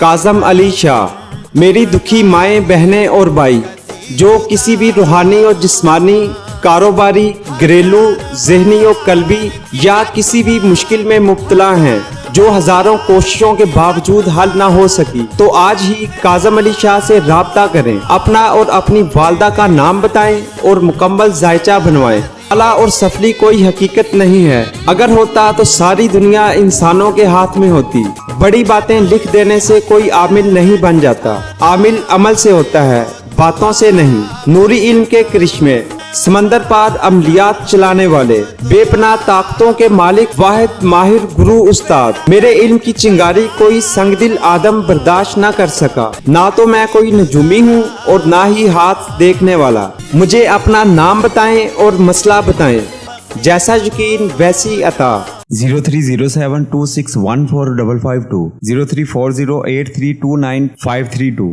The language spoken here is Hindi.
काज़म अली शाह। मेरी दुखी माएँ, बहनें और भाई जो किसी भी रूहानी और जिस्मानी, कारोबारी, घरेलू, ज़हनी और कल्बी या किसी भी मुश्किल में मुब्तला हैं, जो हज़ारों कोशिशों के बावजूद हल ना हो सकी, तो आज ही काज़म अली शाह से राब्ता करें। अपना और अपनी वालदा का नाम बताएं और मुकम्मल जायचा बनवाएं। आला और सफली कोई हकीकत नहीं है। अगर होता तो सारी दुनिया इंसानों के हाथ में होती। बड़ी बातें लिख देने से कोई आमिल नहीं बन जाता। आमिल अमल से होता है, बातों से नहीं। नूरी इल्म के करिश्मे, समंदर पार अमलियात चलाने वाले, बेपनाह ताकतों के मालिक, वाहिद माहिर गुरु उस्ताद। मेरे इल्म की चिंगारी कोई संगदिल आदम बर्दाश्त ना कर सका। ना तो मैं कोई नजूमी हूँ और ना ही हाथ देखने वाला। मुझे अपना नाम बताएं और मसला बताएं, जैसा यकीन वैसी अता। 030726145552 034083295532